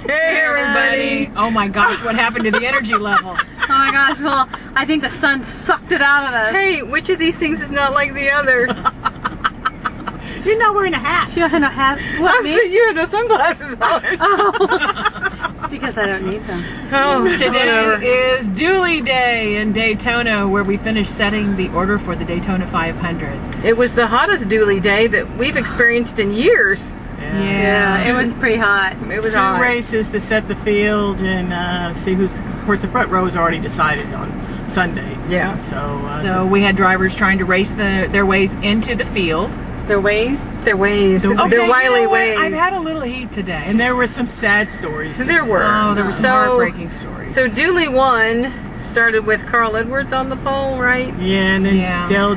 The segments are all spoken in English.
Hey everybody! Oh my gosh, what happened to the energy level? Oh my gosh, well, I think the sun sucked it out of us. Hey, which of these things is not like the other? You're not wearing a hat. She had no hat. What, me? You have no sunglasses on. Oh. It's because I don't need them. Oh, Today is Duelie Day in Daytona, where we finished setting the order for the Daytona 500. It was the hottest Duelie day that we've experienced in years. Yeah, it was pretty hot. It was Two hot. races to set the field and see who's. Of course, the front row is already decided on Sunday. Yeah. So we had drivers trying to race their ways into the field. Their ways? Their ways. Okay, Their wily you know what? ways. I've had a little heat today. and there were some sad stories. There were. Oh, there were some heartbreaking stories. So Duelie 1 started with Carl Edwards on the pole, right? Yeah, and then Yeah. Dale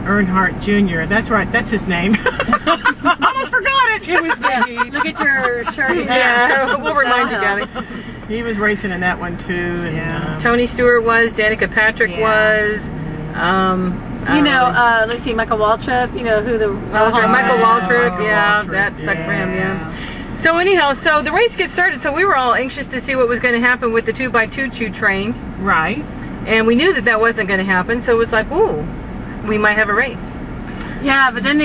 Earnhardt Jr. That's right. That's his name. Almost forgot it. It was the heat. Look at your shirt. Yeah, we'll remind you, Gabby. He was racing in that one too. And, Yeah. Tony Stewart was, Danica Patrick was. You know, let's see, Michael Waltrip. You know who the Michael Waltrip, Michael yeah, Waltrip, that sucked for him, yeah. So anyhow, so the race gets started, so we were all anxious to see what was going to happen with the 2x2 train. Right. And we knew that that wasn't going to happen, so it was like, ooh, we might have a race. Yeah, but then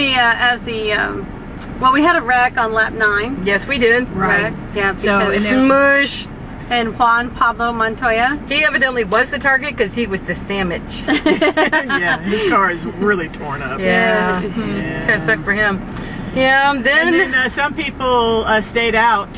well, we had a wreck on lap 9. Yes, we did. Right. Wreck, yeah, So, because Smush. and Juan Pablo Montoya. He evidently was the target because he was the sandwich. yeah, his car is really torn up. Yeah. Yeah. Kind of sucked for him. Yeah, And then some people stayed out.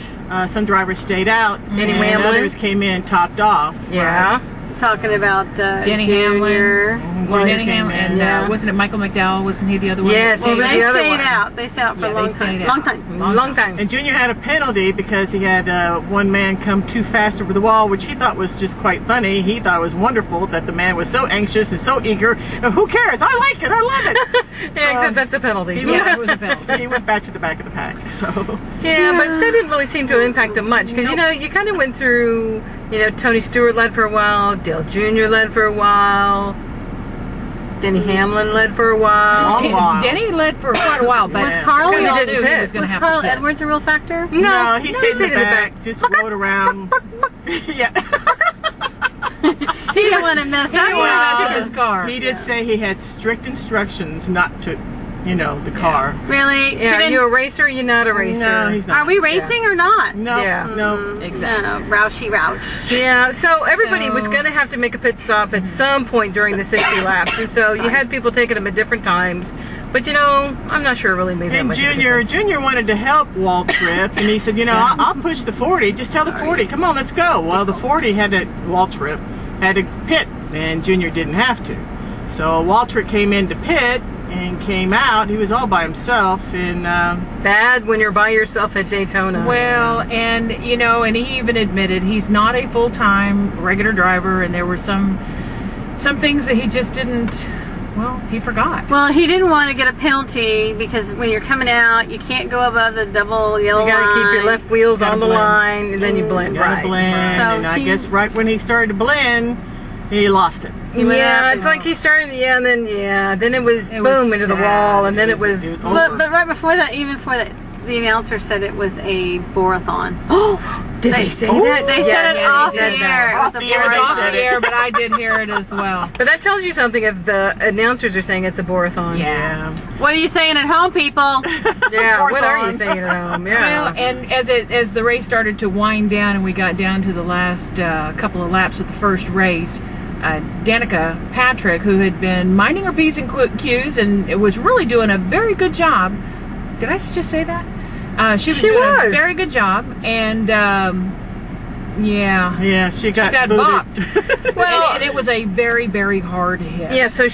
Some drivers stayed out, Denny and Hamlin. others came in topped off. Yeah. Talking about Denny Junior. Hamlin. Well, Denny came Hamlin. in. And Yeah. wasn't it Michael McDowell? Wasn't he the other one? Yes, he Well, was they the other stayed one. out. They stayed out for Yeah, a they long stayed time. out. Long time. Long time. And Junior had a penalty because he had one man come too fast over the wall, which he thought was just quite funny. He thought it was wonderful that the man was so anxious and so eager. Who cares? I like it. I love it. Yeah, except that's a penalty. Yeah, it was a penalty. He went back to the back of the pack. So Yeah, but that didn't really seem to impact him much because, you know, you kind of went through, you know, Tony Stewart led for a while, Dale Jr. led for a while, Denny Hamlin led for a while. Long while. Denny led for quite a while, but Was Carl- we Because all he didn't knew he pit. was going Was to have Carl to pit. Edwards a real factor? no, he stayed stayed in the back, just rode around. yeah. He didn't want to mess He up. didn't want to mess up his car. He did say he had strict instructions not to, you know, the car. Really? Yeah, are you a racer or you not a racer? No, he's not. Are we racing or not? No, Yeah. no. Exactly. No, Roushy Roush. Yeah, so everybody was So- going to have to make a pit stop at some point during the 60 laps. And so you had people taking them at different times. But, you know, I'm not sure it really made that And much of a Junior difference. wanted to help Waltrip, and he said, you know, I'll push the 40. Just tell the 40, come on, let's go. Well, the 40 Waltrip had to pit, and Junior didn't have to. So Waltrip came into pit and came out. He was all by himself, and Bad when you're by yourself at Daytona. Well, and you know, and he even admitted he's not a full-time regular driver, and there were some things that he just didn't. Well, he forgot. Well, he didn't want to get a penalty because when you're coming out, you can't go above the double yellow You got to keep your line. left wheels Gotta on the blend. line, and then you blend. got to Right. blend. So and I he- guess right when he started to blend, he lost it. What Yeah, happened? it's like he started, then it was It boom was into the sad. wall, and then it was. But right before that, even before that, the announcer said it was a borathon. Did they say Oh, that? They Yes, said it yeah, off they the said air. that. It was Off a the It was Right, off said the it. air, but I did hear it as well. But that tells you something if the announcers are saying it's a borathon. Yeah. What are you saying at home, people? Yeah, what are you Borathon. saying at home? Yeah. Well, and as the race started to wind down and we got down to the last couple of laps of the first race, Danica Patrick, who had been minding her P's and Q's and it was really doing a very good job. Did I just say that? She was doing a very good job, and Yeah, she got booted. bopped. Well, and it was a very, very hard hit. Yeah, so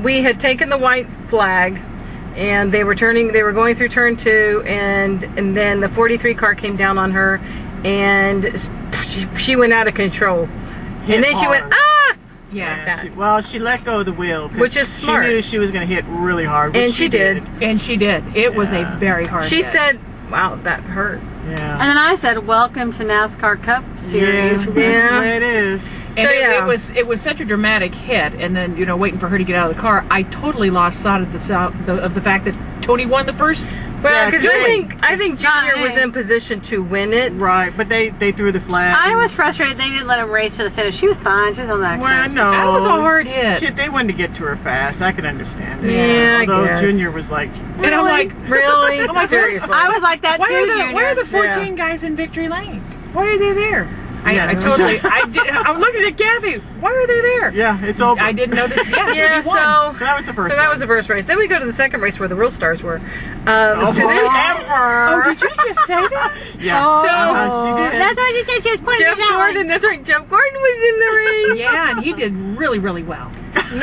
we had taken the white flag and they were going through turn 2 and then the 43 car came down on her and she went out of control. Hit And then she went, hard. ah! Yeah, she let go of the wheel. 'cause Which is smart. She knew she was going to hit really hard. Which And she did. And she did. It was a Yeah. very hard She hit. said, wow, that hurt. And Yeah. then I said, "Welcome to NASCAR Cup Series." That's the way it is. And So, it, yeah. it was such a dramatic hit, and then, you know, waiting for her to get out of the car, I totally lost sight of the fact that Tony won the first Well, because Yeah, I think Junior was in position to win it. right, but they threw the flag. I was frustrated they didn't let him race to the finish. She was fine. She was on that. Well, no. That was a hard hit. Shit, they wanted to get to her fast. I could understand it. Yeah, I Although guess. Junior was like, And I'm like, Really? I'm like, Seriously. I was like that why too, are Junior. the 14 guys in victory lane? Why are they there? Yeah, I totally, I'm looking at Kathy. Why are they there? yeah, it's over. I didn't know that. Yeah, Yeah, he won. So that was the first So that one. was the first race. Then we go to the second race where the real stars were. Oh, So then Oh, did you just say that? Yeah. So- she did. That's why she said she was pointing Jeff at that Gordon, that's right. Jeff Gordon was in the ring. Yeah, and he did really, really well. No,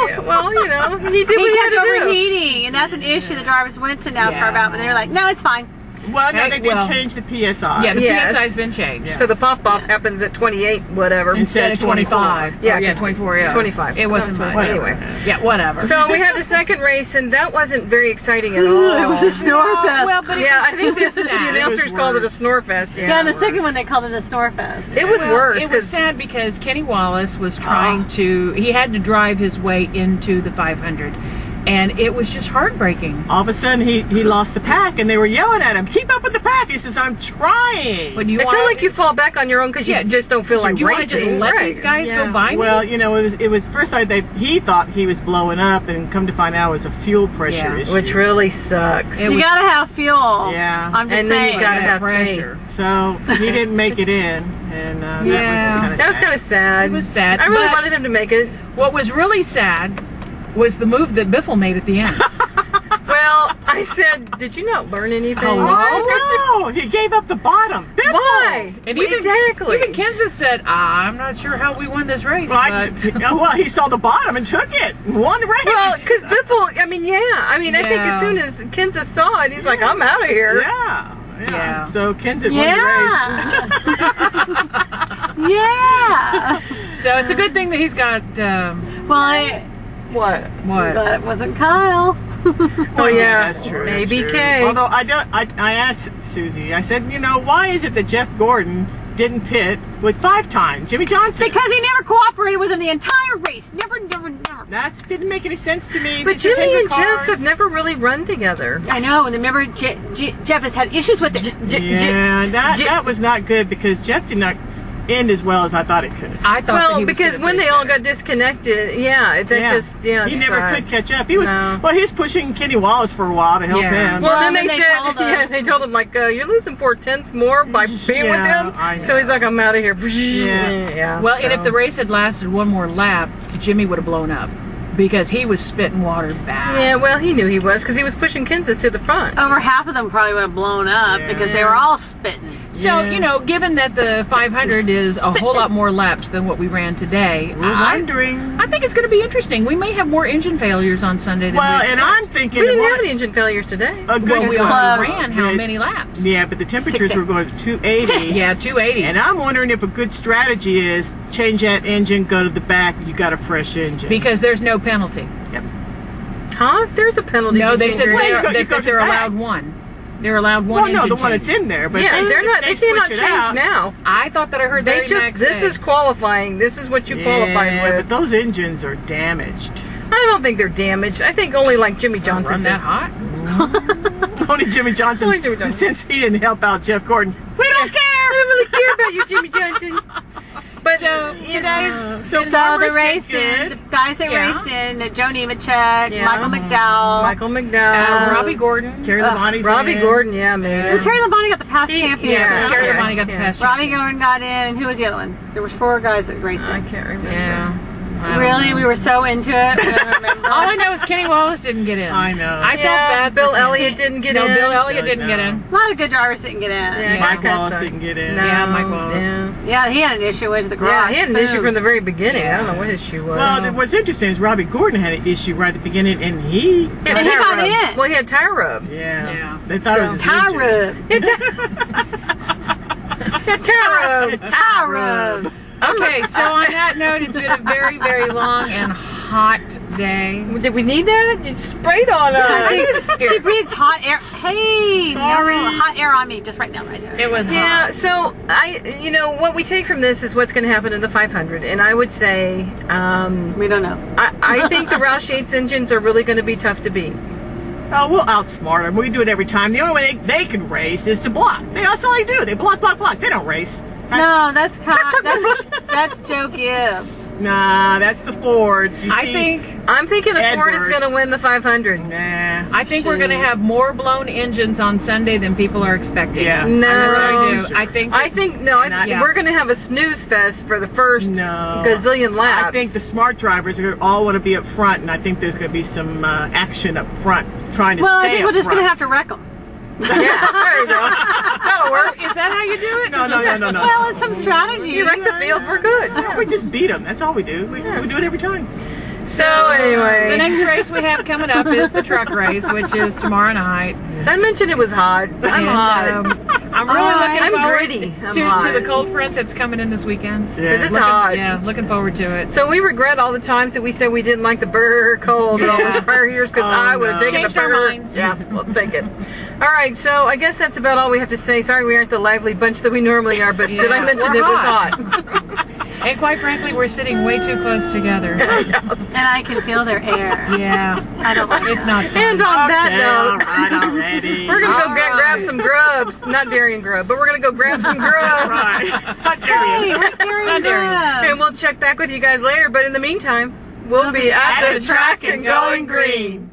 yeah, well, you know, he did He what he had kept to do. overheating, and that's an issue the drivers went to NASCAR Yeah. about, but they're like, no, it's fine. Well, no, Hey, they did well- change the PSI. Yeah, the Yes. PSI's been changed. So the pop-off happens at 28, whatever. Instead of 25. Yeah, Yeah, 24, yeah. 25. It wasn't That was much. Anyway. Yeah, whatever. So we had the second race, and that wasn't very exciting at all. It was a snore fest. Well, but it Yeah, was- I think it was the sad. announcers It was called it a worse. snore fest. Yeah, Yeah, and the second one they called it a snore fest. it was Well, worse It was because sad because Kenny Wallace was trying to, he had to drive his way into the 500. And it was just heartbreaking. All of a sudden, he lost the pack, and they were yelling at him, "Keep up with the pack!" He says, "I'm trying." But you it's want, not like you fall back on your own because you just don't feel like do you want to racing. just let right. these guys Yeah. go by me? Well, you know, it was first he thought he was blowing up, and come to find out it was a fuel pressure Yeah. issue. Which really sucks. It You gotta have fuel. Yeah. I'm just And then saying. you gotta have pressure. So he didn't make it in, and that was Yeah. kind of That was kind of sad. It was sad, I really but- wanted him to make it. What was really sad was the move that Biffle made at the end. Well, I said, did you not learn anything? Oh no! He gave up the bottom. Biffle! Why? And even, exactly. Even Kenseth said, I'm not sure how we won this race. Well, but he saw the bottom and took it, won the race. Well, because Biffle, I mean, I think as Yeah. soon as Kenseth saw it, he's like, I'm out of here. Yeah. Yeah. So Kenseth won the race. Yeah. Yeah. So it's a good thing that he's got, Well, What? what? but it wasn't Kyle. Oh, yeah. That's true. Maybe that's true. Kay. Although I asked Susie, I said, why is it that Jeff Gordon didn't pit with 5-time Jimmy Johnson? Because he never cooperated with him the entire race. Never. That didn't make any sense to me. But These are Jimmy paper and Jeff cars. have never really run together. I know, and remember, Jeff has had issues with it. Yeah, that was not good because Jeff did not end as well as I thought it could. I thought that Well, he was because gonna when finish they all better. got disconnected, he never could catch up. He was No. he was pushing Kenny Wallace for a while to help Yeah. him. Well, Well, then then they they said, told him. they told him like, you're losing 4/10 more by being Yeah, with I him. So he's know. like, I'm out of here. Yeah. Well, and if so- the race had lasted one more lap, Jimmy would have blown up because he was spitting water bad. Yeah, well, he knew he was because he was pushing Kenseth to the front. Over half of them probably would have blown up Yeah. because they were all spitting. So, Yeah. given that the 500 is a whole lot more laps than what we ran today, We're wondering. I think it's going to be interesting. We may have more engine failures on Sunday than Well, we and expect. I'm thinking We didn't have what any engine failures today. a good Well, we It's only close. ran how Yeah. many laps? Yeah, but the temperatures 60. were going to 280. Yeah, 280. And I'm wondering if a good strategy is change that engine, go to the back, you got a fresh engine. Because there's no penalty. Huh? There's a penalty. No, they said between Well, you they're, go- you that go to they're the allowed back. one. They're allowed one well, no, engine the one change. that's in there. But Yeah, they, they're not. They cannot switch it change out. now. I thought that I heard They Barry just. Mack This say. is qualifying. This is what you qualified Yeah, with. but those engines are damaged. I don't think they're damaged. I think only like Jimmy Run Johnson's. that hot? Only Jimmy Johnson, Only Jimmy Johnson. since he didn't help out Jeff Gordon. We don't care. I don't really care about you, Jimmy Johnson. But So, it's- you guys, So, So Farmers the race did in, the good. guys that Yeah. raced in, Joe Nemechek, Yeah. Michael McDowell. Michael McDowell, Robbie Gordon. Terry Labonte's Robbie in. Gordon, yeah, man. Well, Terry Labonte got the past champion. yeah, Terry yeah, Labonte got the yeah. past Robbie champion. Gordon got in, and who was the other one? There was 4 guys that raced I in. can't remember. Yeah. I don't Really? know. We were so into it. We don't remember. All I know is Kenny Wallace didn't get in. I know. I felt Yeah, bad. Bill for Kenny. Elliott didn't get No, in. Bill Elliott didn't No. get in. A lot of good drivers didn't get in. Yeah, Mike that Wallace sucked. didn't get in. No, Yeah, Mike Wallace. Yeah. Yeah, he had an issue with the garage. Yeah, he had an issue Boom. from the very beginning. I don't Yeah. know what his issue was. Well, what's interesting is Robbie Gordon had an issue right at the beginning, and he. He had And he tire got rub. in. Well, he had tire rub. Yeah. Yeah. They thought it was his Tie engine. rub. He had tire rub. Tie rub. Okay, so on that note, it's been a very, very long and hot day. Did we need that? You sprayed on I us. think she breathed hot air. Hey, Sorry. no, hot air on me just right now, right there. It was Yeah, hot. so what we take from this is what's going to happen in the 500, and I would say, We don't know. I think the Roush Yates engines are really going to be tough to beat. Oh, we'll outsmart them. We do it every time. The only way they can race is to block. That's all they do. They block, block, block. They don't race. No, that's Joe Gibbs. Nah, that's the Fords. You see, I'm thinking a Ford is going to win the 500. Nah. I think we're going to have more blown engines on Sunday than people are expecting. Yeah. No. I really do. Sure. I think we're going to have a snooze fest for the first gazillion laps. I think the smart drivers are all want to be up front, and I think there's going to be some action up front trying to stay I think we're just going to front. have to wreck them. Yeah, there you go. That'll work. Is that how you do it? No. Well, it's some strategy. You wreck the field, we're good. No, we just beat them. That's all we do. We do it every time. So anyway, the next race we have coming up is the truck race, which is tomorrow night. I mentioned it was hot. I'm hot. I'm really looking I'm forward gritty. I'm to hot. the cold front that's coming in this weekend. Because it's hot. Yeah, looking forward to it. So we regret all the times that we said we didn't like the burr cold in all those prior years, because I would have taken Changed the our burr. minds. Yeah, we'll take it. All right, so I guess that's about all we have to say. Sorry we aren't the lively bunch that we normally are, but did I mention it was hot? And quite frankly, we're sitting way too close together. And I can feel their air. Yeah. I don't like It's not fun. And on that note, All right, already. we're going to go grab some grubs. Not Darien grub, but we're going to go grab some grubs. Right. How dare you? Hey, where's Gary How dare you. And we'll check back with you guys later, but in the meantime, we'll be at the track and going green.